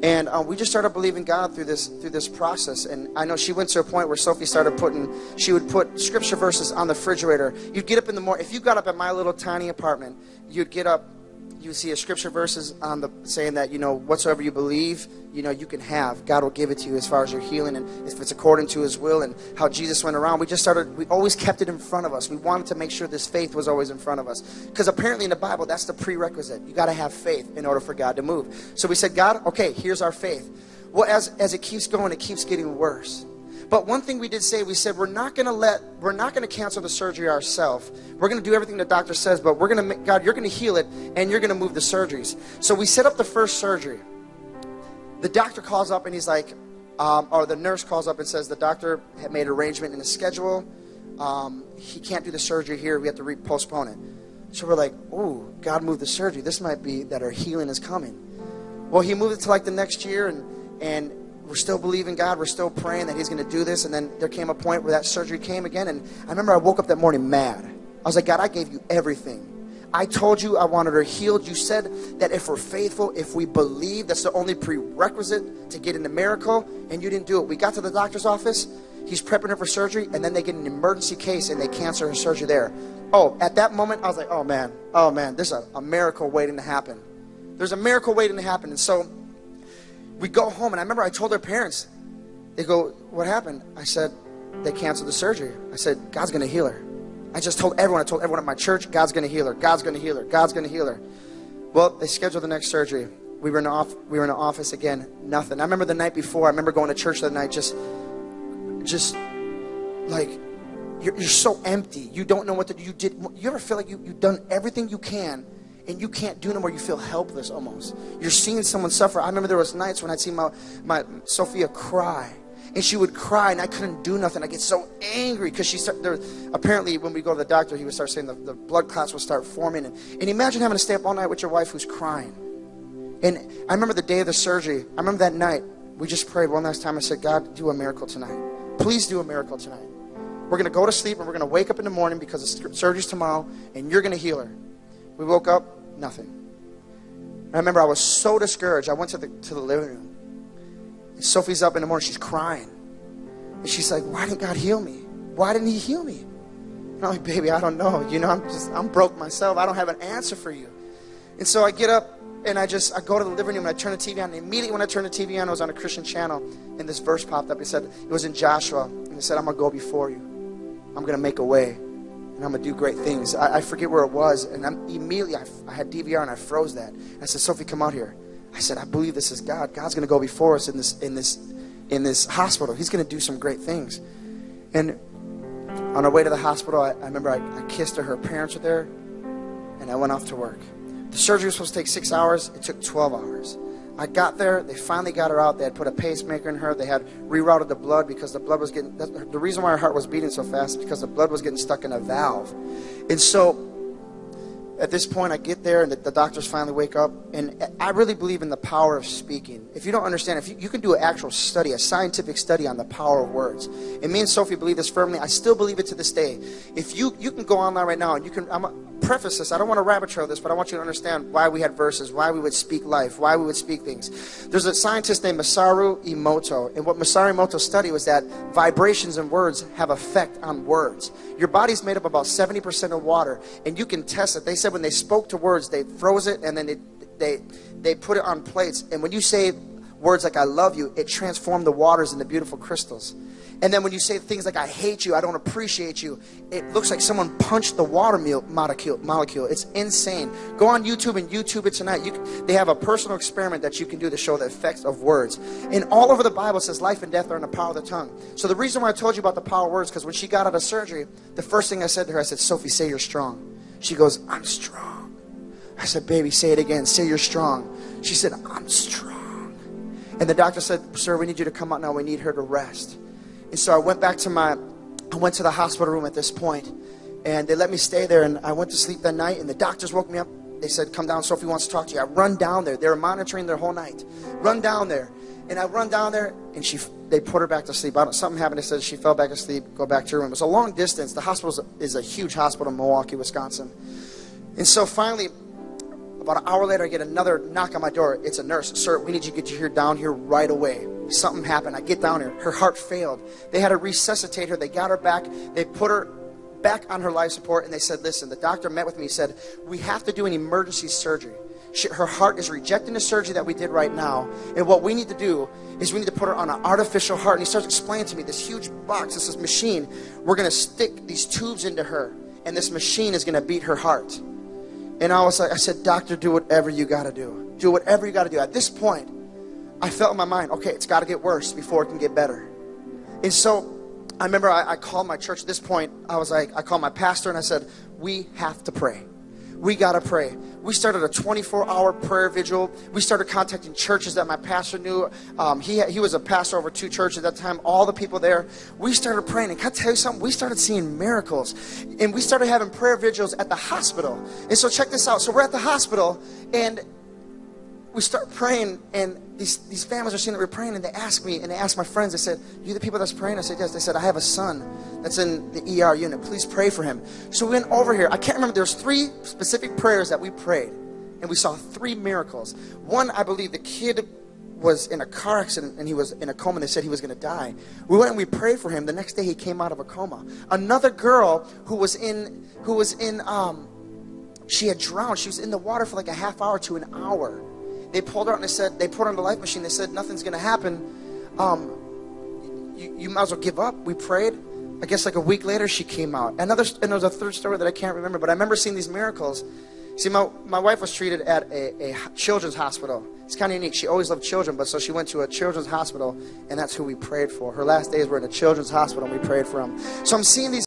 And we just started believing God through this process. And I know she went to a point where Sophie started she would put scripture verses on the refrigerator. You'd get up in the morning. If you got up at my little tiny apartment, you'd get up, you would see a scripture verses on saying that, whatsoever you believe, you can have. God will give it to you as far as your healing, and if it's according to his will, and how Jesus went around. We always kept it in front of us. We wanted to make sure this faith was always in front of us. Because apparently in the Bible, that's the prerequisite. You got to have faith in order for God to move. So we said, God, okay, here's our faith. Well, as it keeps going, it keeps getting worse. But one thing we did say, we said, we're not going to cancel the surgery ourselves. We're going to do everything the doctor says, but God, you're going to heal it, and you're going to move the surgeries. So we set up the first surgery. The doctor calls up and he's like, or the nurse calls up and says, the doctor had made an arrangement in his schedule. He can't do the surgery here. We have to postpone it. So we're like, oh, God moved the surgery. This might be that our healing is coming. Well, he moved it to like the next year, and we're still believing God. We're still praying that he's going to do this. And then there came a point where that surgery came again. And I remember I woke up that morning mad. I was like, God, I gave you everything. I told you I wanted her healed. You said that if we're faithful, if we believe, that's the only prerequisite to get in the miracle. And you didn't do it. We got to the doctor's office. He's prepping her for surgery. And then they get an emergency case and they cancel her surgery there. Oh, at that moment, I was like, oh man, there's a miracle waiting to happen. There's a miracle waiting to happen. And so we go home, and I remember I told her parents, they go, what happened? I said, they canceled the surgery. I said, God's going to heal her. I told everyone at my church, God's going to heal her. God's going to heal her. God's going to heal her. Well, they scheduled the next surgery. We were in the office again, nothing. I remember the night before, I remember going to church that night, just like, you're so empty. You don't know what to do. You ever feel like you've done everything you can, and you can't do no more? You feel helpless almost. You're seeing someone suffer. I remember there was nights when I'd see my Sophia cry, and she would cry, and I couldn't do nothing. I get so angry because apparently when we go to the doctor, he would start saying the blood clots will start forming. And imagine having to stay up all night with your wife who's crying. And I remember the day of the surgery. I remember that night, we just prayed one last time. I said, God, do a miracle tonight. Please do a miracle tonight. We're going to go to sleep, and we're going to wake up in the morning because the surgery's tomorrow, and you're going to heal her. We woke up, nothing. I remember I was so discouraged. I went to the living room. And Sophie's up in the morning. She's crying. And she's like, why didn't God heal me? Why didn't he heal me? And I'm like, baby, I don't know. I'm broke myself. I don't have an answer for you. And so I get up, and I go to the living room, and I turn the TV on. And immediately when I turned the TV on, it was on a Christian channel. And this verse popped up. It was in Joshua. And it said, I'm going to go before you. I'm going to make a way. And I'm going to do great things. I forget where it was. And immediately I had DVR, and I froze that. And I said, Sophie, come out here. I said, I believe this is God. God's going to go before us in this hospital. He's going to do some great things. And on our way to the hospital, I remember I kissed her. Her parents were there. And I went off to work. The surgery was supposed to take 6 hours. It took 12 hours. I got there. They finally got her out. They had put a pacemaker in her. They had rerouted the blood because the blood was getting... The reason why her heart was beating so fast is because the blood was getting stuck in a valve. And so at this point, I get there, and the doctors finally wake up. And I really believe in the power of speaking. If you don't understand, if you can do an actual study, a scientific study on the power of words. And me and Sophie believe this firmly. I still believe it to this day. If you can go online right now, and you can... preface this. I don't want to rabbit trail this, but I want you to understand why we had verses, why we would speak life, why we would speak things. There's a scientist named Masaru Emoto, and what Masaru Emoto studied was that vibrations in words have effect on words. Your body's made up about 70% of water, and you can test it. They said when they spoke to words, they froze it, and then they put it on plates. And when you say words like I love you, it transformed the waters into beautiful crystals. And then when you say things like I hate you, I don't appreciate you, it looks like someone punched the water molecule. It's insane. Go on YouTube and YouTube it tonight. They have a personal experiment that you can do to show the effects of words. And all over the Bible it says life and death are in the power of the tongue. So the reason why I told you about the power of words, because when she got out of surgery, the first thing I said to her, I said, Sophie, say you're strong. She goes, I'm strong. I said, baby, say it again. Say you're strong. She said, I'm strong. And the doctor said, sir, we need you to come out now. We need her to rest. And so I went to the hospital room at this point, and they let me stay there, and I went to sleep that night, and the doctors woke me up. They said, come down, Sophie wants to talk to you. I run down there. They were monitoring their whole night. Run down there. And I run down there, and they put her back to sleep. Something happened. They said she fell back asleep, go back to her room. It was a long distance. The hospital is a huge hospital in Milwaukee, Wisconsin. And so finally, About an hour later, I get another knock on my door. It's a nurse. Sir, we need you to get you down here right away. Something happened. I get down here. Her heart failed. They had to resuscitate her. They got her back. They put her back on her life support, and they said, listen, the doctor met with me. He said, we have to do an emergency surgery. Her heart is rejecting the surgery that we did right now. And what we need to do is we need to put her on an artificial heart. And he starts explaining to me this huge box, this machine. We're going to stick these tubes into her, and this machine is going to beat her heart. And I said, doctor, do whatever you got to do. Do whatever you got to do. At this point, I felt in my mind, okay, it's got to get worse before it can get better. And so I remember I called my church at this point. I called my pastor and I said, we have to pray. We got to pray. We started a 24-hour prayer vigil. We started contacting churches that my pastor knew. He was a pastor over 2 churches at that time. All the people there. We started praying. And can I tell you something? We started seeing miracles. And we started having prayer vigils at the hospital. And so check this out. So we're at the hospital and we start praying, and these families are seeing that we're praying, and they ask me, and they ask my friends, they said, you the people that's praying? I said, yes. They said, I have a son that's in the ER unit. Please pray for him. So we went over here. I can't remember. There's 3 specific prayers that we prayed, and we saw 3 miracles. One, I believe the kid was in a car accident, and he was in a coma, and they said he was going to die. We went and we prayed for him. The next day, he came out of a coma. Another girl she had drowned. She was in the water for like a half hour to an hour. They pulled her out and they put her on the life machine. They said, nothing's going to happen. You might as well give up. We prayed. I guess like a week later, she came out. And there was a third story that I can't remember, but I remember seeing these miracles. See, my wife was treated at a children's hospital. It's kind of unique. She always loved children, but so she went to a children's hospital, and that's who we prayed for. Her last days were in a children's hospital, and we prayed for them. So I'm seeing these